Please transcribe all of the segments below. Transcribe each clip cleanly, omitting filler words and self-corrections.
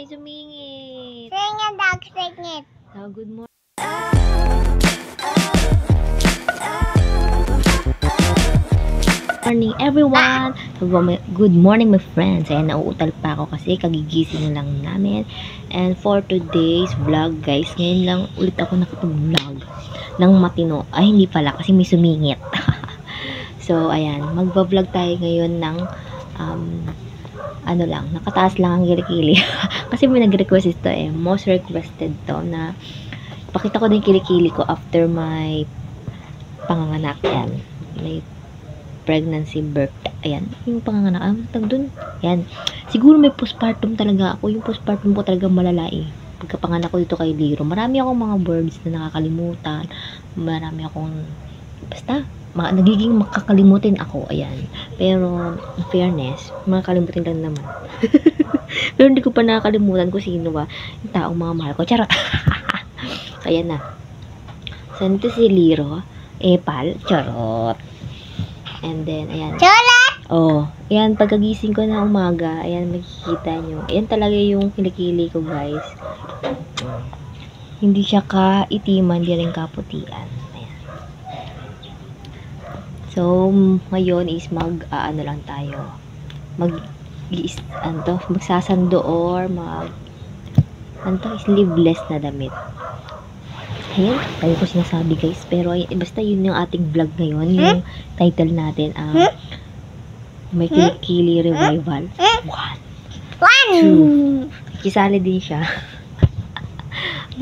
may sumingit. Singit, dog, singit. Oh, good morning. Morning everyone! Good morning my friends. Ayan, nauutal pa ako kasi kagigising lang namin. And for today's vlog guys, ngayon lang ulit ako nakapag-vlog ng matino. Ay, hindi pala kasi may sumingit. So, ayan, magba-vlog tayo ngayon ng ano lang, nakataas lang ang kilikili. Kasi may nag-request ito most requested to na pakita ko din kilikili ko after my panganganak. Yan, may pregnancy birth. Ayan, yung panganganak. Ano tag dun? Ayan. Siguro may postpartum talaga ako. Yung postpartum ko talaga malala pagkapanganak ko dito kay Liro. Marami akong mga words na nakakalimutan. Marami akong basta nagiging makakalimutin ako. Ayan. Pero in fairness, makakalimutin lang naman. Pero hindi ko pa nakakalimutan kung sino ba yung taong mga mahal ko. Charot. Ayan na. Saan ito si Liro? Pal. Charot. And then, ayan. Chocolate! Oh, ayan, pagkagising ko na umaga, ayan, makikita nyo. Ayan talaga yung kilikili ko, guys. Hindi siya kaitiman, hindi rin kaputian. Ayan. So, ngayon is ano lang tayo. Magsasando or sleeveless na damit. Ayan, tayo ko sinasabi guys, pero basta yun yung ating vlog ngayon, yung title natin, may kilikili revival. 1, 2, kisali din siya.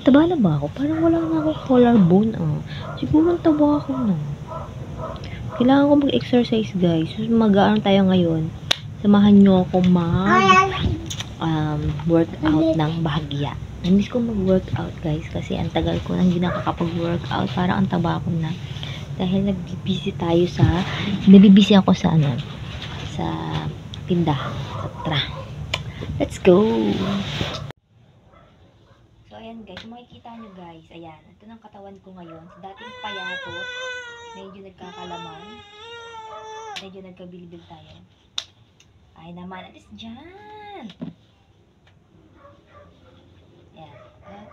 Taba na ba ako? Parang wala na ako collarbone, siguro taba ako na. Kailangan ko mag-exercise guys, so mag-aaral tayo ngayon. Samahan nyo ako workout ng bahagya. Namiss ko mag-workout guys kasi ang tagal ko nang hindi nakakapag-workout, parang ang taba ko na dahil nabibisi ako sa tindahan. So, tara, let's go. So ayan guys, makikita nyo guys, ayan, ito ng katawan ko ngayon. Sa dating payatot, medyo nagkakalaman, medyo nagkabilibil tayo. Ay naman, alis dyan.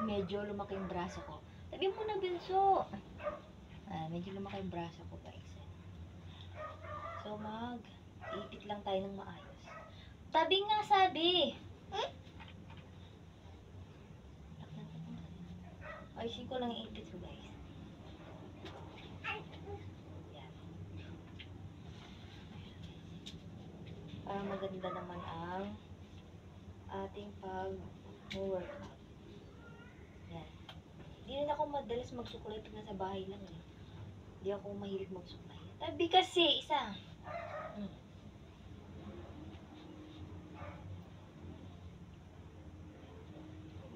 Medyo lumaki yung braso ko. Tabi mo na, Benso. Medyo lumaki yung braso ko, guys. So, ipit lang tayo ng maayos. Tabi nga, sabi. Ayusin ko lang yung ipit ko, guys. Yan. Para maganda naman ang ating pag-workout. Hindi rin ako madalas magsuklay pag nasa bahay lang Hindi ako mahilig magsuklay. Tabi kasi, isa.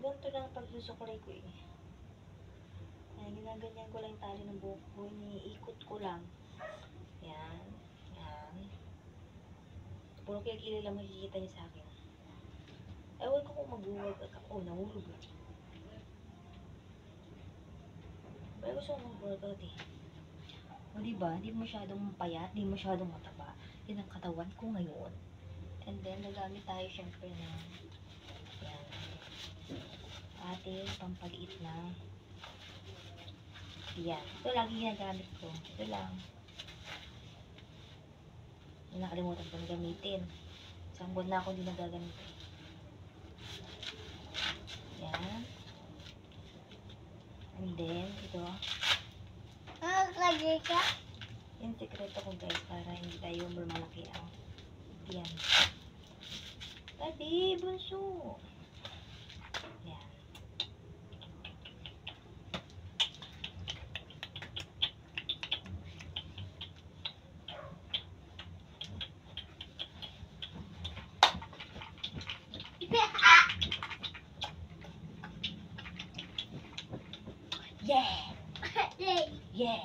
Ganito lang pagsusuklay ko ginaganyan ko lang yung tali ng buhok ko. Iniikot ko lang. Yan. Yan. Puro kilikili lang makikita niyo sa akin. Ewan ko kung mag-workout ako. Nahulog lang. Pero gusto ko mag-workout O diba, hindi masyadong payat, hindi masyadong mataba. Yan ang katawan ko ngayon. And then, nagamit tayo syempre na yan, ating pampaliit na yan. Ito lagi ginagamit ko. Ito lang. Nakalimutan ko na gamitin. Isang buwan na ako hindi nagagamit. Yan. And then, ito. Yung sekreto ko guys, para hindi tayo malaki ang yan. Tabi, bunso. Yan. Yeah! Yeah! Yeah!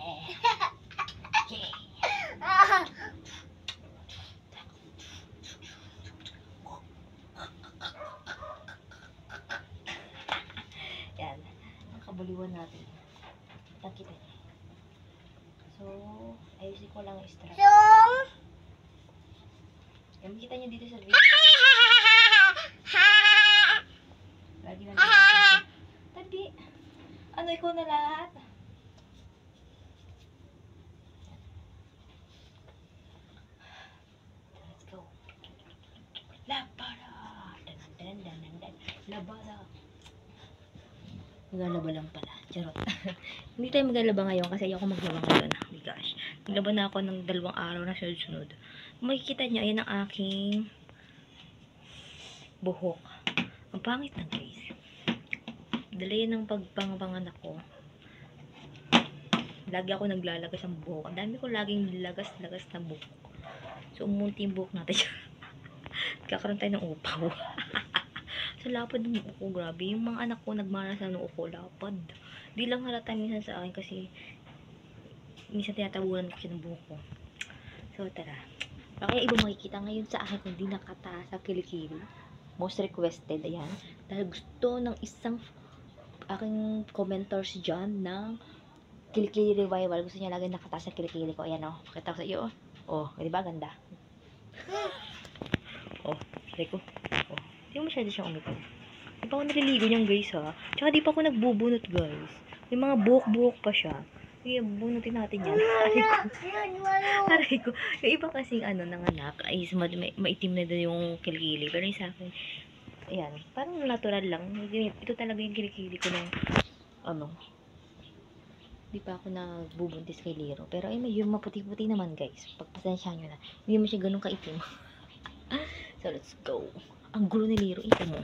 Yan. Ang kabaliwan natin. Nakita niyo. So, ayusin ko lang yung strap. Yan, makita niyo dito sa video. Labala. Maglalaba lang pala. Charot. Hindi tayo maglalaba ngayon kasi ayoko maglaba ngayon. Oh my gosh. Naglaba na ako ng 2 araw na sunod-sunod. Makikita nyo, ayan ang aking buhok. Ang pangit ng guys. Dala yan ng pagpanganak ko. Lagi ako naglalagas ng buhok. Ang dami ko laging lagas-lagas na buhok. So, umunti yung buhok natin. Kakaroon tayo ng upaw. So, lapad ng uko. Grabe. Yung mga anak ko nagmarasan ng uko. Lapad. Di lang halata minsan sa akin kasi minsan tinatabunan ko siya ng buhok ko. So, tara. Kaya iba makikita ngayon sa akin kung di nakataas sa kilikili. Most requested. Ayan. Dahil gusto ng isang aking commenters dyan ng kilikili revival. Gusto niya lagi nakataas sa kilikili ko. Ayan o. Pakita ko sa iyo. Oh, di ba ganda? Oh, sabi ko. Oh, di mo masyado siyang umipag. Di pa ako naliligo niyang guys ha. Tsaka di pa ako nagbubunot guys. May mga buhok-buhok pa siya. Sige, bunutin natin yan. Aray ko. Aray ko. Yung iba kasing nanganak ay maitim na doon yung kilikili. Pero yung sa akin, ayan, parang natural lang. Ito talaga yung kilikili ko ng di pa ako nagbubuntis kay Liro. Pero ay medyo maputi-puti naman guys. Pagpasensya nyo na. Hindi mo siya ganun kaitim. So let's go. Ang gulo ni Liro. Ito mo.